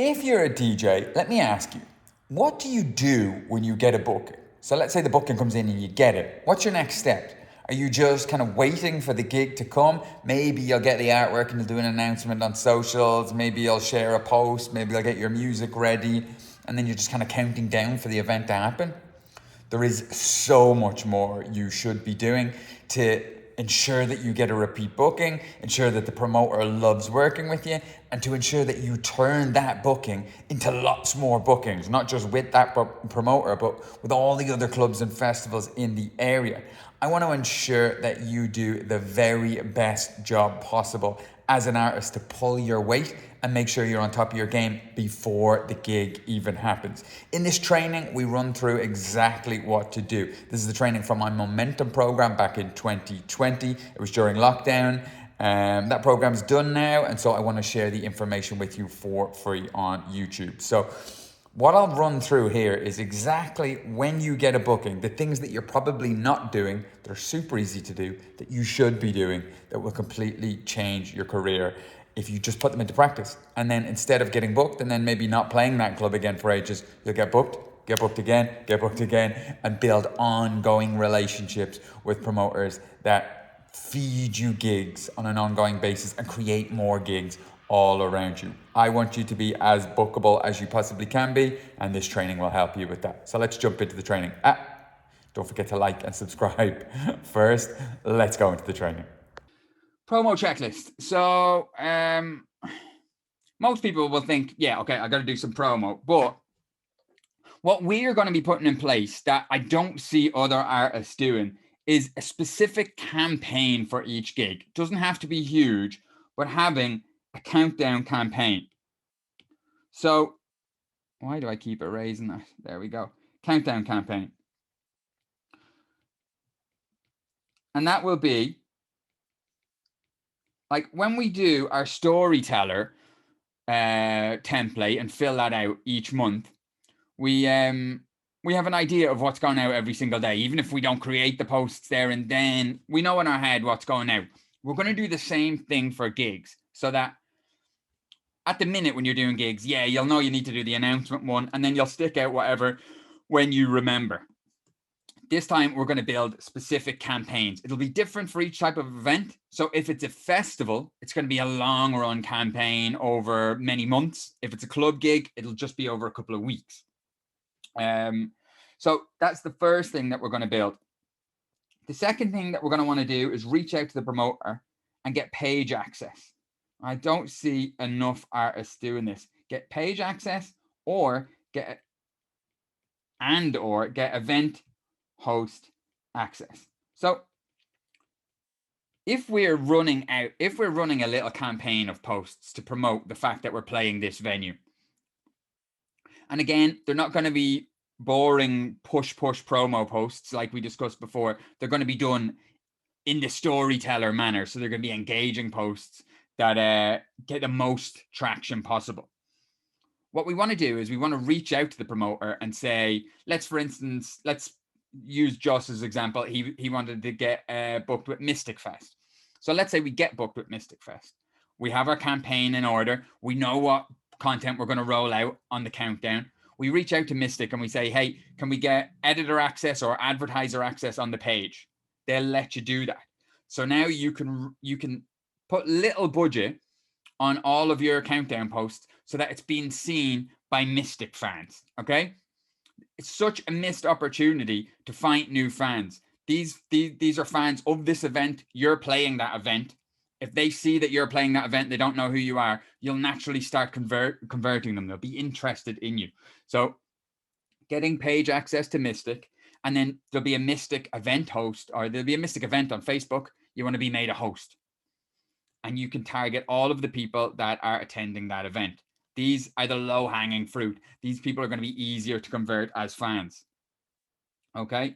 If you're a DJ, let me ask you, what do you do when you get a booking? So let's say the booking comes in and you get it. What's your next step? Are you just kind of waiting for the gig to come? Maybe you'll get the artwork and you'll do an announcement on socials. Maybe you'll share a post. Maybe you'll get your music ready. And then you're just kind of counting down for the event to happen. There is so much more you should be doing to ensure that you get a repeat booking, ensure that the promoter loves working with you, and to ensure that you turn that booking into lots more bookings, not just with that promoter, but with all the other clubs and festivals in the area. I want to ensure that you do the very best job possible as an artist to pull your weight and make sure you're on top of your game before the gig even happens. In this training, we run through exactly what to do. This is the training from my Momentum program back in 2020. It was during lockdown. That program's done now, and so I want to share the information with you for free on YouTube. So what I'll run through here is exactly when you get a booking, the things that you're probably not doing that are super easy to do, that you should be doing, that will completely change your career if you just put them into practice. And then instead of getting booked and then maybe not playing that club again for ages, you'll get booked again, and build ongoing relationships with promoters that feed you gigs on an ongoing basis and create more gigs all around you. I want you to be as bookable as you possibly can be, and this training will help you with that. So let's jump into the training. Don't forget to like and subscribe. First, let's go into the training. Promo checklist. So most people will think, yeah, okay, I got to do some promo. But what we're going to be putting in place that I don't see other artists doing is a specific campaign for each gig. It doesn't have to be huge, but having a countdown campaign. So why do I keep erasing that? There we go. Countdown campaign. And that will be like when we do our storyteller template and fill that out each month, we have an idea of what's going out every single day. Even if we don't create the posts there and then, we know in our head what's going out. We're going to do the same thing for gigs so that at the minute when you're doing gigs, yeah, you'll know you need to do the announcement one and then you'll stick out whatever when you remember. This time we're going to build specific campaigns. It'll be different for each type of event. So if it's a festival, it's going to be a long run campaign over many months. If it's a club gig, it'll just be over a couple of weeks. So that's the first thing that we're going to build. The second thing that we're going to want to do is reach out to the promoter and get page access. I don't see enough artists doing this. Get page access or get event host access. So if we're running a little campaign of posts to promote the fact that we're playing this venue, and again, they're not going to be boring push promo posts like we discussed before. They're going to be done in the storyteller manner. So they're going to be engaging posts that get the most traction possible. What we want to do is we want to reach out to the promoter and say, let's use Joss's example. He wanted to get booked with Mystic Fest. So let's say we get booked with Mystic Fest. We have our campaign in order. We know what content we're going to roll out on the countdown. We reach out to Mystic and we say, hey, can we get editor access or advertiser access on the page? They'll let you do that. So now you can put little budget on all of your countdown posts so that it's being seen by Mystic fans, okay? It's such a missed opportunity to find new fans. These are fans of this event. You're playing that event. If they see that you're playing that event, they don't know who you are, you'll naturally start converting them. They'll be interested in you. So getting page access to Mystic, and then there'll be a Mystic event host, or there'll be a Mystic event on Facebook. You want to be made a host. And you can target all of the people that are attending that event. These are the low-hanging fruit. These people are going to be easier to convert as fans. Okay?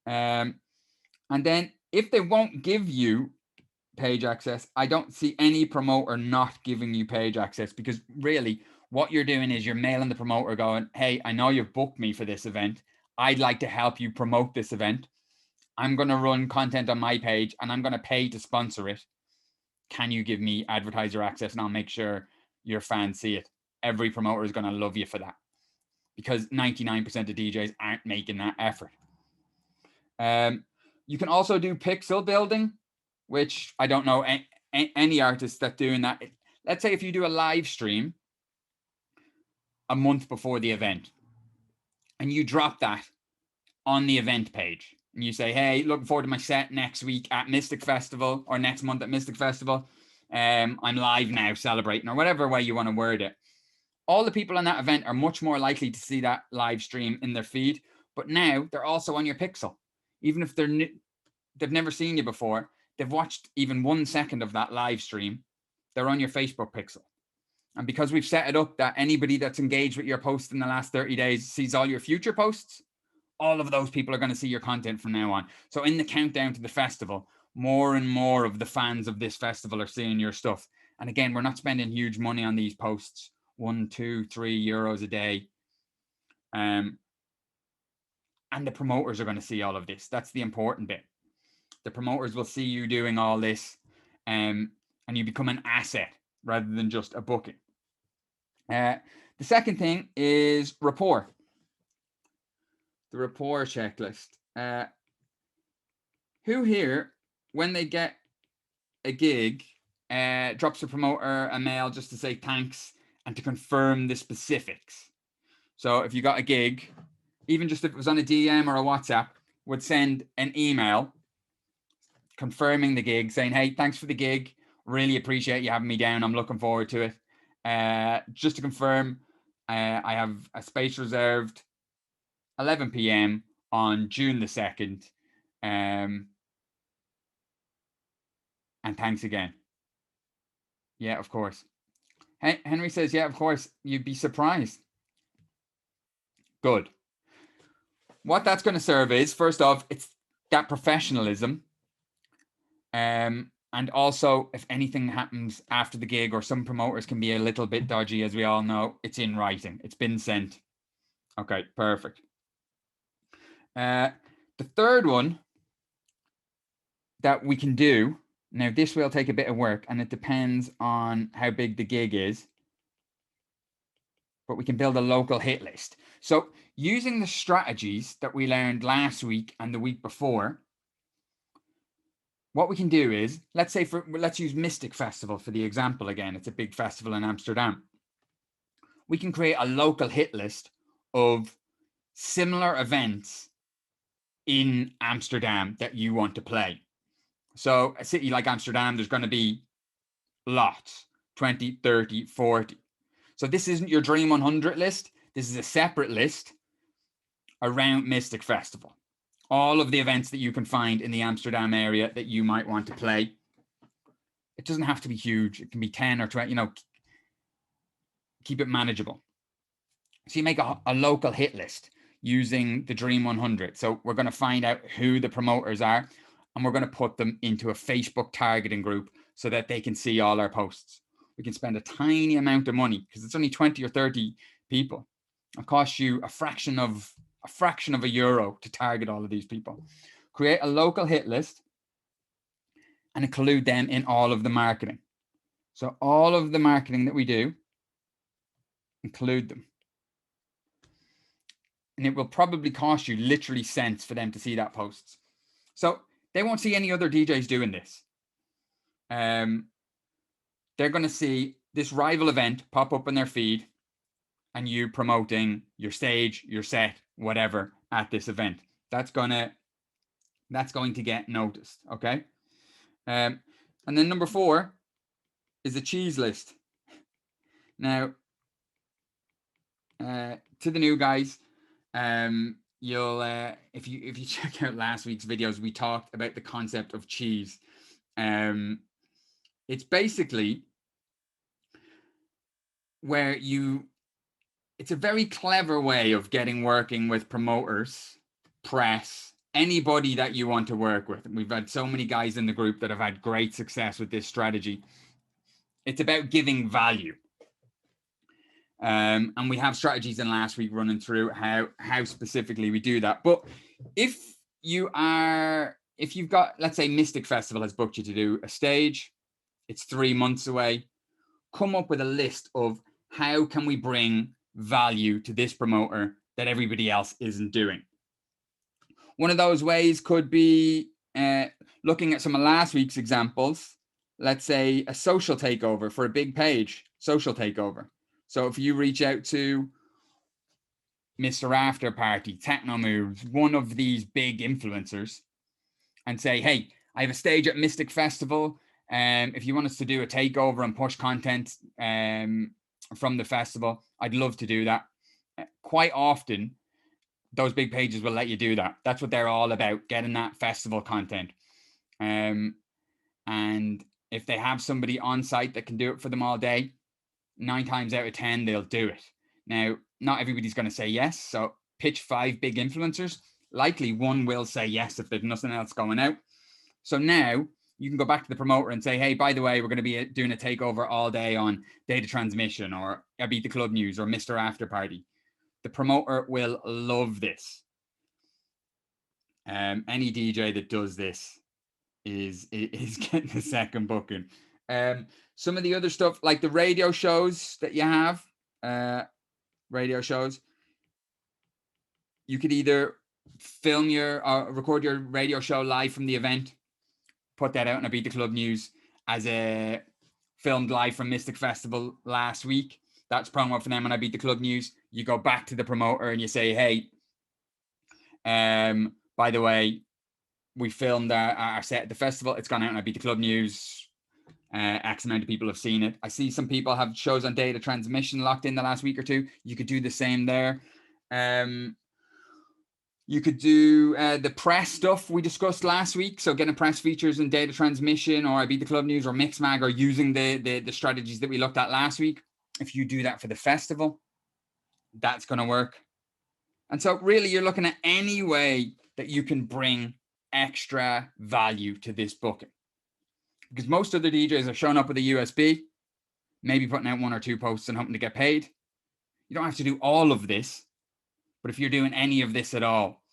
And then if they won't give you page access, I don't see any promoter not giving you page access, because really what you're doing is you're mailing the promoter going, hey, I know you've booked me for this event. I'd like to help you promote this event. I'm going to run content on my page and I'm going to pay to sponsor it. Can you give me advertiser access and I'll make sure your fans see it? every promoter is going to love you for that, because 99% of DJs aren't making that effort. You can also do pixel building, which I don't know any artists that doing that. Let's say if you do a live stream a month before the event and you drop that on the event page and you say, hey, looking forward to my set next week at Mystic Festival, or next month at Mystic Festival. I'm live now celebrating, or whatever way you want to word it. All the people on that event are much more likely to see that live stream in their feed, but now they're also on your pixel. Even if they've never seen you before, they've watched even 1 second of that live stream, they're on your Facebook pixel. And because we've set it up that anybody that's engaged with your post in the last 30 days sees all your future posts, all of those people are going to see your content from now on. So in the countdown to the festival, more and more of the fans of this festival are seeing your stuff. And again, we're not spending huge money on these posts, 1, 2, 3 euros a day. And the promoters are going to see all of this. That's the important bit. The promoters will see you doing all this, and you become an asset rather than just a booking. The second thing is rapport. The rapport checklist. Who here, when they get a gig, drops the promoter a mail just to say thanks and to confirm the specifics? So if you got a gig, even just if it was on a DM or a WhatsApp, would send an email confirming the gig, saying, hey, thanks for the gig. Really appreciate you having me down. I'm looking forward to it. Just to confirm, I have a space reserved 11 p.m. on June the 2nd. And thanks again. Yeah, of course. Henry says, yeah, of course. You'd be surprised. Good. What that's going to serve is, first off, it's that professionalism. And also, if anything happens after the gig, or some promoters can be a little bit dodgy, as we all know, it's in writing. It's been sent. Okay, perfect. The third one that we can do, now this will take a bit of work and it depends on how big the gig is, but we can build a local hit list. So using the strategies that we learned last week and the week before, what we can do is, let's use Mystic Festival for the example again. It's a big festival in Amsterdam. We can create a local hit list of similar events in Amsterdam that you want to play. So a city like Amsterdam, there's going to be lots, 20, 30, 40. So this isn't your Dream 100 list. This is a separate list around Mystic Festival. All of the events that you can find in the Amsterdam area that you might want to play. It doesn't have to be huge. It can be 10 or 20, keep it manageable. So you make a local hit list using the Dream 100. So we're going to find out who the promoters are, and we're going to put them into a Facebook targeting group so that they can see all our posts. We can spend a tiny amount of money because it's only 20 or 30 people. It'll cost you a fraction of a euro to target all of these people. Create a local hit list and include them in all of the marketing. So all of the marketing that we do, include them. And it will probably cost you literally cents for them to see that posts. So they won't see any other DJs doing this. They're going to see this rival event pop up in their feed and you promoting your stage, your set, whatever at this event. That's going to get noticed, okay? And then number 4 is a cheese list. Now, to the new guys, you'll if you check out last week's videos, we talked about the concept of cheese. It's basically where it's a very clever way of working with promoters, press, anybody that you want to work with. And we've had so many guys in the group that have had great success with this strategy. It's about giving value. And we have strategies in last week running through how specifically we do that. But if you've got, let's say Mystic Festival has booked you to do a stage, it's 3 months away, come up with a list of how can we bring value to this promoter that everybody else isn't doing? One of those ways could be looking at some of last week's examples. Let's say a social takeover for a big page, social takeover. So if you reach out to Mr. After Party, Techno Moves, one of these big influencers, and say, hey, I have a stage at Mystic Festival. If you want us to do a takeover and push content from the festival, I'd love to do that. Quite often, those big pages will let you do that. That's what they're all about, getting that festival content. And if they have somebody on site that can do it for them all day, 9 times out of 10, they'll do it. Now, not everybody's going to say yes. So pitch 5 big influencers. Likely one will say yes if there's nothing else going out. So now you can go back to the promoter and say, hey, by the way, we're going to be doing a takeover all day on Data Transmission or I Beat the Club News or Mr. After Party. The promoter will love this. Any DJ that does this is getting a second booking. Some of the other stuff, like the radio shows that you have, radio shows, you could either film record your radio show live from the event, put that out on a Beat the Club News as a filmed live from Mystic Festival last week. That's promo for them on I Beat the Club News. You go back to the promoter and you say, hey, by the way, we filmed our set at the festival. It's gone out on I Beat the Club News. X amount of people have seen it. I see some people have shows on Data Transmission locked in the last week or two. You could do the same there. You could do the press stuff we discussed last week. So getting press features in Data Transmission or I Beat the Club News or Mixmag or using the strategies that we looked at last week. If you do that for the festival, that's going to work. And so really you're looking at any way that you can bring extra value to this booking. Because most other DJs are showing up with a USB, maybe putting out 1 or 2 posts and hoping to get paid. You don't have to do all of this. But if you're doing any of this at all,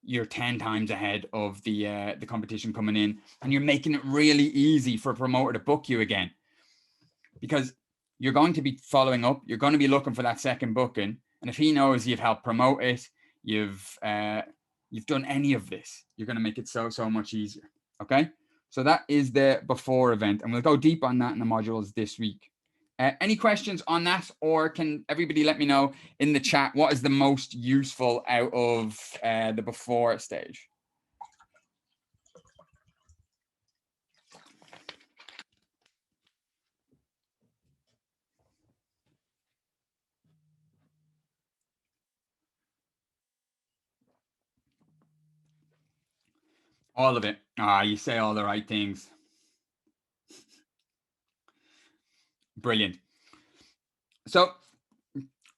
you're 10 times ahead of the competition coming in, and you're making it really easy for a promoter to book you again, because you're going to be following up. You're going to be looking for that second booking, and if he knows you've helped promote it, you've done any of this, you're going to make it so much easier. Okay, so that is the before event, and we'll go deep on that in the modules this week. Any questions on that, or can everybody let me know in the chat what is the most useful out of the before stage? All of it. You say all the right things. Brilliant. So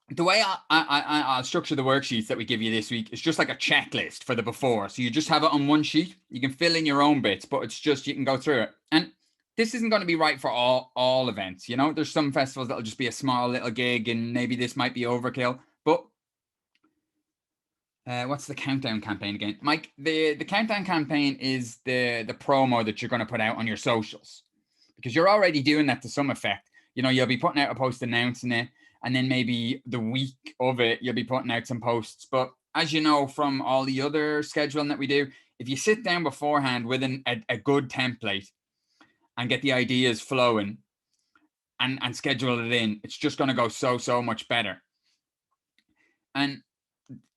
the way I'll structure the worksheets that we give you this week is just like a checklist for the before. So you just have it on one sheet. You can fill in your own bits, but it's just, you can go through it. And this isn't going to be right for all events. You know, there's some festivals that'll just be a small little gig and maybe this might be overkill. But what's the countdown campaign again? Mike, the countdown campaign is the promo that you're going to put out on your socials, because you're already doing that to some effect. You know, you'll be putting out a post announcing it, and then maybe the week of it, you'll be putting out some posts. But as you know from all the other scheduling that we do, if you sit down beforehand with a good template and get the ideas flowing and schedule it in, it's just going to go so much better. And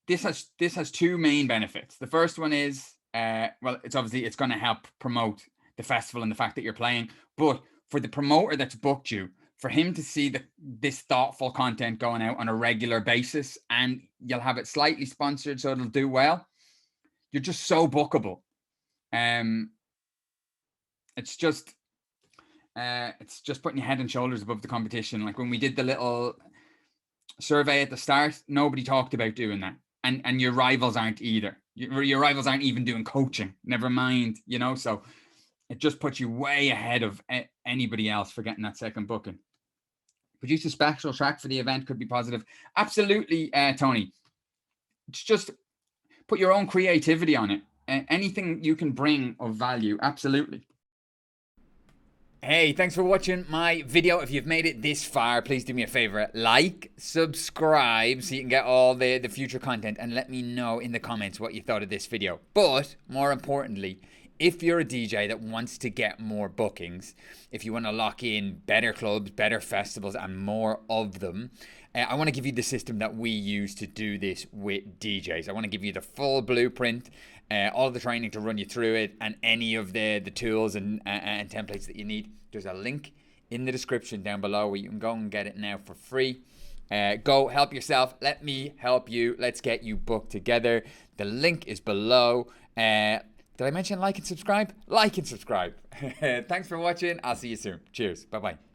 this has 2 main benefits. The first one is, well, it's going to help promote the festival and the fact that you're playing. But for the promoter that's booked you, for him to see this thoughtful content going out on a regular basis, and you'll have it slightly sponsored so it'll do well, you're just so bookable. It's just putting your head and shoulders above the competition. Like when we did the little survey at the start, nobody talked about doing that. And your rivals aren't either. Your rivals aren't even doing coaching, never mind, you know, so it just puts you way ahead of anybody else for getting that second booking. Produce a special track for the event could be positive. Absolutely, Tony. It's just put your own creativity on it. Anything you can bring of value, absolutely. Hey, thanks for watching my video. If you've made it this far, please do me a favor. Like, subscribe so you can get all the future content, and let me know in the comments what you thought of this video. But more importantly, if you're a DJ that wants to get more bookings, if you want to lock in better clubs, better festivals, and more of them, I want to give you the system that we use to do this with DJs. I want to give you the full blueprint, all the training to run you through it, and any of the tools and templates that you need. There's a link in the description down below where you can go and get it now for free. Go help yourself. Let me help you. Let's get you booked together. The link is below. Did I mention like and subscribe? Like and subscribe. Thanks for watching. I'll see you soon. Cheers. Bye-bye.